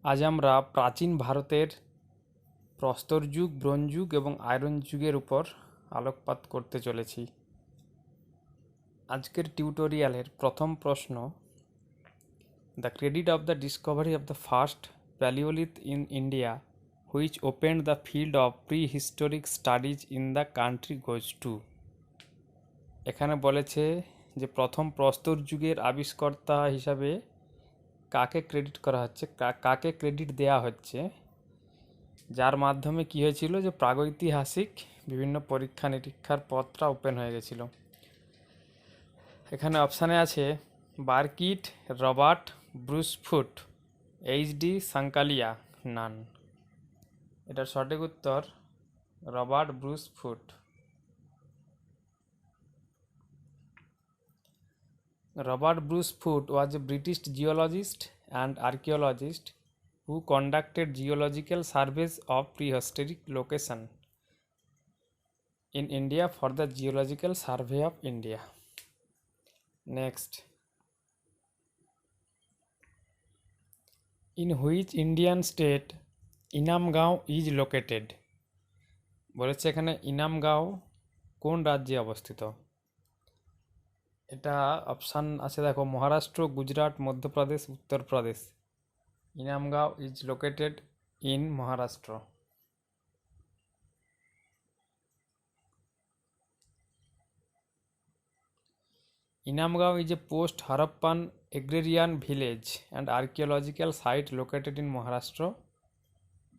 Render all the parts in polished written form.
আজ আমরা প্রাচীন ভারতের প্রস্তর যুগ, ব্রোঞ্জ যুগ এবং আয়রন যুগের উপর আলোকপাত করতে চলেছি। আজকের টিউটোরিয়ালের প্রথম প্রশ্ন, the credit of the discovery of the first palaeolith in India which opened the field of prehistoric studies in the country goes to. এখানে বলেছে যে প্রথম প্রস্তর যুগের আবিষ্কর্তা হিসাবে কাকে ক্রেডিট করা হচ্ছে, কাকে ক্রেডিট দেয়া হচ্ছে, যার মাধ্যমে কী হয়েছিল যে প্রাগৈতিহাসিক বিভিন্ন পরীক্ষা নিরীক্ষার পথটা ওপেন হয়ে গেছিল। এখানে অপশানে আছে বার্কিট, রবার্ট ব্রুসফুট, এইচডি সাঙ্কালিয়া, নান। এটার সঠিক উত্তর Robert ব্রুসফুট। Robert Bruce Foote was a British geologist and archaeologist who conducted geological surveys of prehistoric location in India for the Geological Survey of India. Next, in which Indian state ইনামগাঁও is located? বলেছে এখানে ইনামগাঁও কোন রাজ্যে অবস্থিত। এটা option আছে, দেখো, Maharashtra, Gujarat, Madhya Pradesh, Uttar Pradesh. Inamgaon is located in Maharashtra. Inamgaon is a post-Harappan agrarian village and archaeological site located in Maharashtra.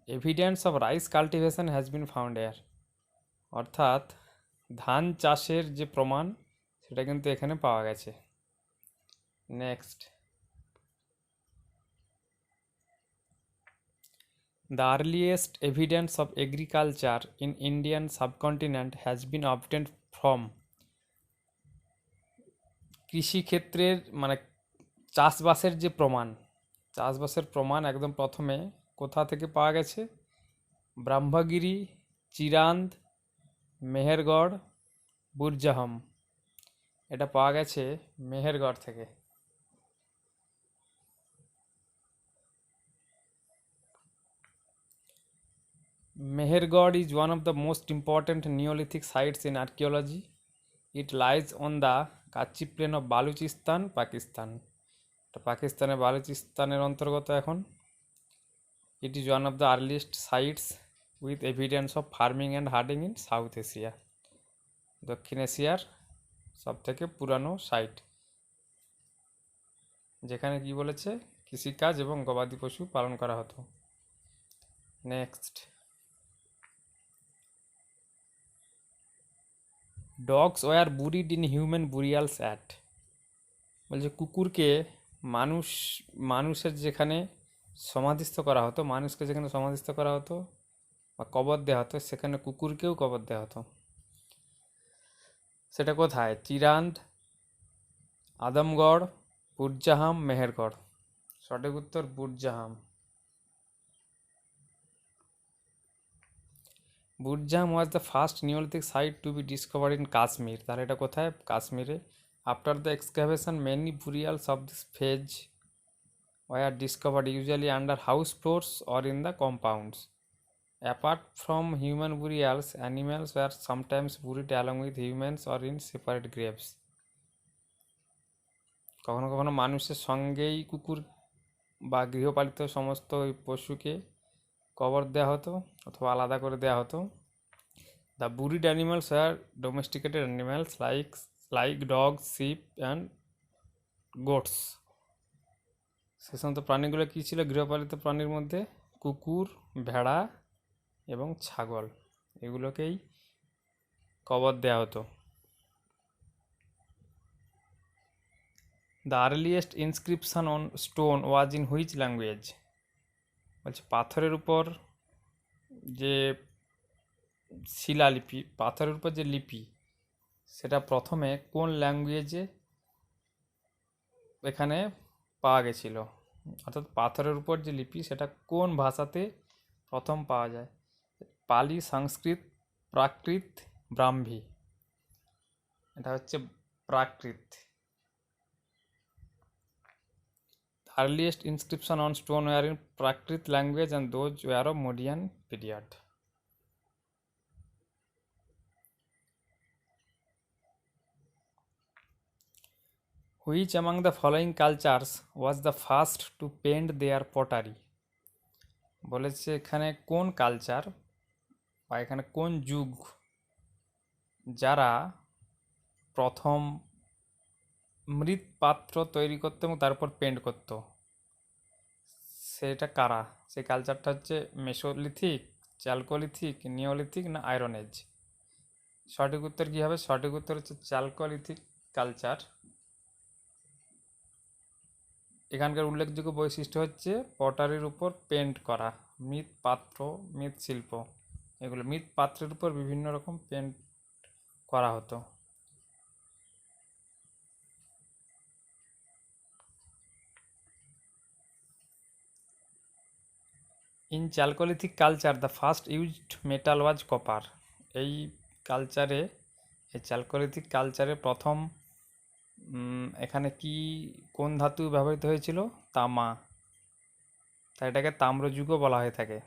Evidence of rice cultivation has been found here. অর্থাৎ ধান চাষের যে প্রমাণ সেটা কিন্তু এখানে পাওয়া গেছে। Next, the earliest evidence of agriculture in Indian subcontinent has been obtained from কৃষিক্ষেত্রের মানে চাষবাসের যে প্রমাণ, চাষবাসের প্রমাণ একদম প্রথমে কোথা থেকে পাওয়া গেছে? ব্রহ্মগিরি, চিরান্দ, মেহেরগড়, বুরজাহম। এটা পাওয়া গেছে মেহেরগড় থেকে। Mehergarh is one of the most important Neolithic sites in archaeology. It lies on the Kachi plain of Baluchistan, Pakistan. এটা পাকিস্তানের বালুচিস্তানের অন্তর্গত এখন। It is one of the earliest sites with evidence of farming and herding in South Asia. দক্ষিণ এশিয়ার সব থেকে পুরানো site, যেখানে কি বলেছে কৃষিকাজ এবং গবাদি পশু পালন করা হতো। Next, dogs were buried in human burials at. বলছে কুকুরকে মানুষের যেখানে সমাধিস্থ করা হতো, মানুষকে যেখানে সমাধিস্থ করা হতো বা কবর দেওয়া হতো, সেখানে কুকুরকেও কবর দেওয়া হতো। সেটা কোথায়? চিরান্দ, আদমগড়, বুরজাহাম, মেহেরগড়। সঠিক উত্তর Burzahom. Burzahom was the first neolithic site to be discovered in Kashmir. তাহলে এটা কোথায়? কাশ্মীরে। After the excavation many burials of this phase were discovered usually under house floors or in the compounds. Apart from human burials, animals were sometimes buried along with humans or in separate graves. কখনো কখনো মানুষের সঙ্গেই কুকুর বা গৃহপালিত সমস্ত পশুকে কবর দেওয়া হতো অথবা আলাদা করে দেওয়া হতো। The buried animals are domesticated animals like dogs, sheep and goats. সে সমস্ত প্রাণীগুলো কী ছিল? গৃহপালিত প্রাণীর মধ্যে কুকুর, ভেড়া এবং ছাগল, এগুলোকেই কবর দেওয়া হতো। The earliest inscription on stone was in which language. বলছে পাথরের উপর যে শিলালিপি, পাথরের উপর যে লিপি, সেটা প্রথমে কোন ল্যাঙ্গুয়েজে এখানে পাওয়া গেছিল? অর্থাৎ পাথরের উপর যে লিপি সেটা কোন ভাষাতে প্রথম পাওয়া যায়? পালি, সংস্কৃত, প্রাকৃত, ব্রাহ্মী। এটা হচ্ছে প্রাকৃত। earliest inscription on stone were in Prakrit language and those were of Mauryan period. Which among the following cultures was the first to paint their pottery? বলেছে এখানে কোন কালচার বা এখানে কোন যুগ যারা প্রথম মৃৎপাত্র তৈরি করতো এবং তারপর পেন্ট করতো, সেটা কারা? সেই কালচারটা হচ্ছে মেসোলিথিক, চ্যালকোলিথিক, নিওলিথিক না আয়রন এজ? সঠিক উত্তর কী হবে? সঠিক উত্তর হচ্ছে চ্যালকোলিথিক কালচার। এখানকার উল্লেখযোগ্য বৈশিষ্ট্য হচ্ছে পটারির উপর পেন্ট করা, মৃৎপাত্র, মৃৎশিল্প, এগুলো মৃৎপাত্রের উপর বিভিন্ন রকম পেন্ট করা হতো। In chalcolithic culture the first used metal was copper. এই কালচারে, এই চ্যালকোলিথিক কালচারে প্রথম এখানে কি কোন ধাতু ব্যবহৃত হয়েছিল? তামা, তাই এটাকে তাম্রযুগও বলা হয়ে থাকে।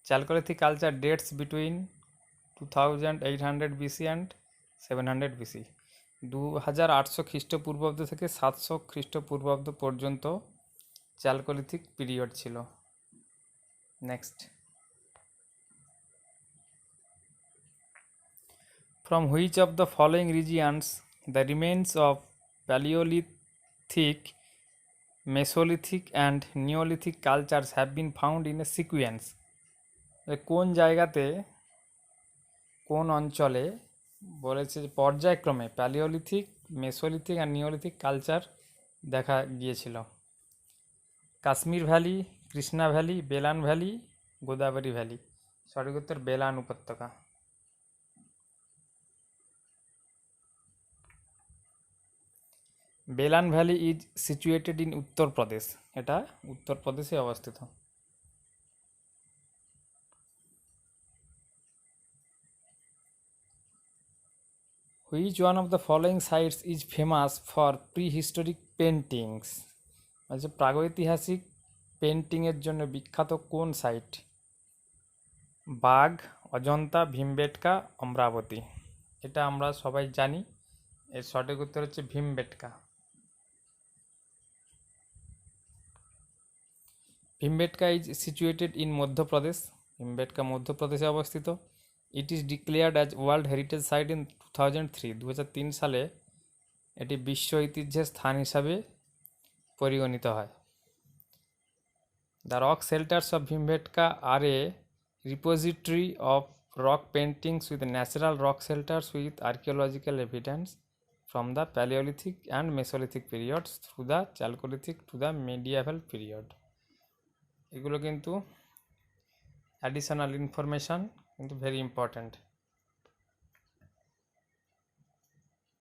Chalcolithic culture dates between 2800 BC and 700 BC. 2800 খ্রিস্টপূর্বাব্দ থেকে 700 খ্রিস্টপূর্বাব্দ পর্যন্ত চ্যালকোলিথিক পিরিয়ড ছিল। Next, from which of the following regions the remains of Paleolithic, Mesolithic and Neolithic cultures have been found in a sequence? কোন জায়গাতে, কোন অঞ্চলে বলেছে পর্যায়ক্রমে প্যালিওলিথিক, মেসোলিথিক আর নিওলিথিক কালচার দেখা গিয়েছিল? Kashmir valley, Krishna valley, Belan valley, Godavari valley. সঠিক উত্তর বেলান উপত্যকা। Belan valley is situated in Uttar Pradesh, এটা উত্তরপ্রদেশে অবস্থিত। Which one of the following sites is famous for prehistoric paintings? আচ্ছা, প্রাগৈতিহাসিক পেন্টিংয়ের জন্য বিখ্যাত কোন সাইট? বাঘ, অজন্তা, ভীমবেটকা, অমরাবতী। এটা আমরা সবাই জানি, এর সঠিক উত্তর হচ্ছে Bhimbetka. Bhimbetka is situated in Madhya Pradesh, Bhimbetka মধ্যপ্রদেশে অবস্থিত। It is declared as world heritage site in 2003, 2003 সালে এটি বিশ্ব ঐতিহ্যের স্থান হিসাবে পরিগণিত হয়। The rock shelters of Bhimbetka are a repository of rock paintings with natural rock shelters with archaeological evidence from the Paleolithic and Mesolithic periods through the Chalcolithic to the medieval period. এগুলো কিন্তু অ্যাডিশনাল ইনফরমেশান, কিন্তু very important.